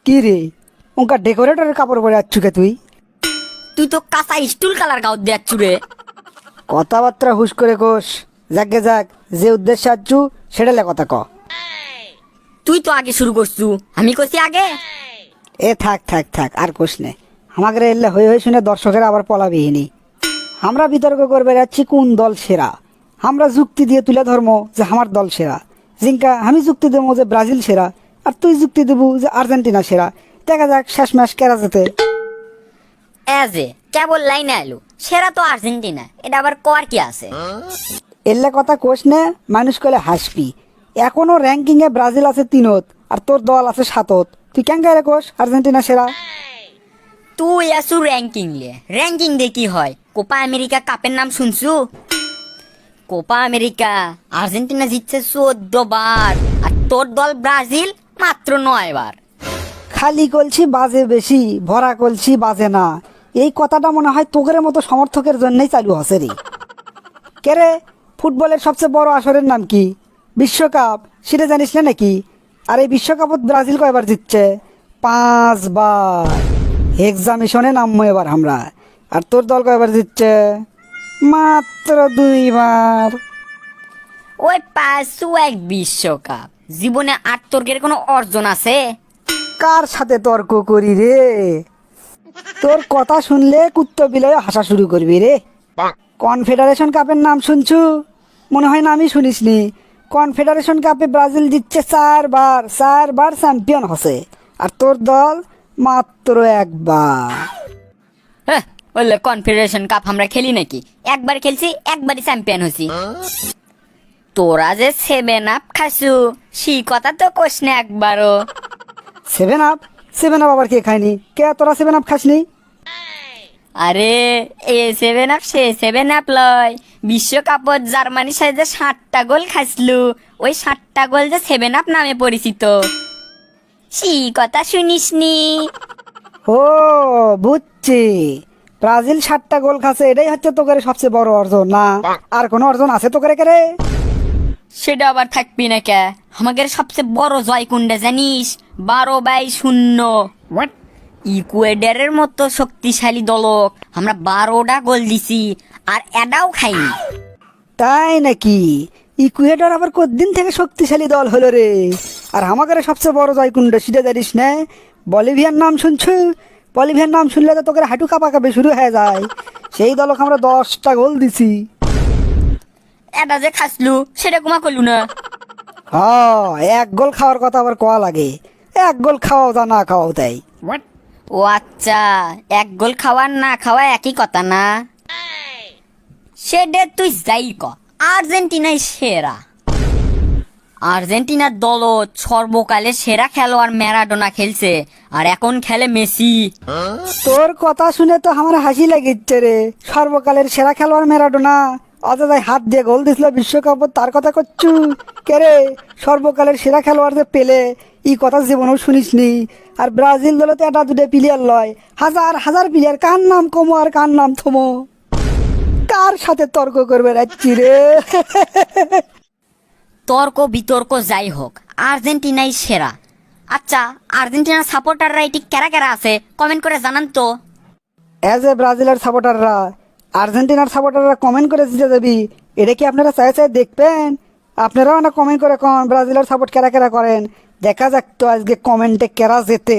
কি রে ওঙ্কা ডেকোরেটরের কাপড় পরে যাচ্ছু কে তুই? তুই তো কাঁচা স্টুল কালার গাও দিয়াচ্ছ রে। কথাবার্তা হুশ করে কোষ। যাকে যাক, যে উদ্দেশ্যে আচ্ছু সেটা লে কথা ক। তুই তো আগে শুরু করছু, আমি কইছি আগে। এ থাক থাক থাক আর কোষ নে। আমাকে এলে হয়ে হয়ে শুনে দর্শকেরা আবার পলাবিহীনি। আমরা বিতর্ক করবে যাচ্ছি কোন দল সেরা। আমরা যুক্তি দিয়ে তুলে ধর্ম যে আমার দল সেরা। জিঙ্কা আমি যুক্তি দেবো যে ব্রাজিল সেরা, আর তুই যুক্তি দেবো যে আর্জেন্টিনা সেরা। দেখা যাক শেষ ম্যাচ কেরা যেতে। এজে কেবল লাইনে আইলো, সেরা তো আর্জেন্টিনা, এটা আবার কর কি আছে? এলে কথা কোষ নে, মানুষ কলে হাসবি। এখনো র্যাঙ্কিং এ ব্রাজিল আছে 3ত আর তোর দল আছে 7ত। তুই কেন গায়ে কোষ আর্জেন্টিনা সেরা? তুই আসু র্যাঙ্কিং লে, র্যাঙ্কিং দিয়ে কি হয়? কোপা আমেরিকা কাপের নাম শুনছু? কোপা আমেরিকা আর্জেন্টিনা জিতছে 14 বার, আর তোর দল ব্রাজিল মাত্র 9 বার। খালি কলছি বাজে বেশি, ভরা কলছি বাজে না। এই কথাটা মনে হয় তোগের মতো সমর্থকের জন্যই চালু হসে রে। কে রে, ফুটবলের সবচেয়ে বড় আসরের নাম কি? বিশ্বকাপ, সেটা জানিস না নাকি? আর এই বিশ্বকাপত ব্রাজিল কয়বার জিতছে? 5 বার। এক্সামিশনে নামবো এবার আমরা। আর তোর দল কয়বার জিতছে? মাত্র 2 বার। ওই পাঁচশো এক বিশ্বকাপ, জীবনে আত্মর্গের কোনো অর্জন আছে? কার সাথে তর্ক করি রে? তোর কথা শুনলে কুত্ত বিলয়ে হাসা শুরু করবি রে। কনফেডারেশন কাপের নাম শুনছু? মনে হয় নামই শুনিসনি। কনফেডারেশন কাপে ব্রাজিল জিতছে 4 বার চ্যাম্পিয়ন হসে। আর তোর দল মাত্র 1 বার। হ্যাঁ, বললে কনফেডারেশন কাপ আমরা খেলি নাকি? একবার খেলছি, একবারই চ্যাম্পিয়ন হয়েছি। তোরা যে 7 আপ খাসু, সেই কথা তো কোস না একবারও। 7 আপ? 7 আপ আবার কে খায়নি? কে তোরা 7 আপ খাসনি? আরে এ 7 আপ সে 7 আপ লয়, বিশ্বকাপত জার্মানির সাথে যে 7টা গোল খাইছলু, ওই 7টা গোল যে 7 আপ নামে পরিচিত। সেই কথা শুনিসনি? ও বুঝছি, ব্রাজিল 7টা গোল খাচ্ছে, এটাই হচ্ছে তোকে সবচেয়ে বড় অর্জন না? আর কোনো অর্জন আছে তোকে রে? সেটা আবার থাকবি না কে? আমাদের সবচেয়ে বড় জয় কোনটা জানিস? 12/0। ইকুয়েডারের মতো শক্তিশালী দলক আমরা 12টা গোল দিছি, আর এটাও খাইনি। তাই নাকি? ইকুয়েডর আবার কতদিন থেকে শক্তিশালী দল হলো রে? আর আমাদের সবচেয়ে বড় জয় কুণ্ড সেটা জানিস না? বলিভিয়ার নাম শুনছু? বলিভিয়ার নাম শুনলে তো তোকে হাঁটু কাঁপাকাঁপি শুরু হয়ে যায়। সেই দলক আমরা 10টা গোল দিছি। এটা যে খাসলু সেটা কুমা করলু না? হ্যাঁ, 1 গোল খাওয়ার কথা আবার কোয়া লাগে। 1 গোল খাওয়াও তা না খাওয়াও তাই। ও আচ্ছা, 1 গোল খাওয়া না খাওয়া একই কথা না? সেটা তুই যাই ক, আর্জেন্টিনাই সেরা। আর্জেন্টিনার দল সর্বকালের সেরা খেলোয়াড় ম্যারাডোনা খেলছে, আর এখন খেলে মেসি। তোর কথা শুনে তো আমার হাসি লাগিচ্ছে রে। সর্বকালের সেরা খেলোয়াড় ম্যারাডোনা অযথাই হাত দিয়ে গোল দিছিল বিশ্বকাপ, তার কথা করছু? কে রে, সর্বকালের সেরা খেলোয়াড় যে পেলে, এই কথা জীবনেও শুনিসনি। আর ব্রাজিল দলে তো এটা 2টা প্লেয়ার লয়, হাজার হাজার প্লেয়ার। কার নাম কমো আর কার নাম থমো? কার সাথে তর্ক করবে রাখছি রে? তর্ক বিতর্ক যাই হোক, আর্জেন্টিনাই সেরা। আচ্ছা, আর্জেন্টিনার সাপোর্টাররা এটি কেরা কেরা আছে কমেন্ট করে জানান তো। অ্যাজ এ ব্রাজিলের সাপোর্টাররা, আর্জেন্টিনার সাপোর্টাররা কমেন্ট করে জিতে যাবি, এটা কি আপনারা চাই চাই দেখবেন? আপনারাও না কমেন্ট করে কোন ব্রাজিলের সাপোর্ট কেরা কেরা করেন। দেখা যাক তো আজকে কমেন্টে কেরা যেতে।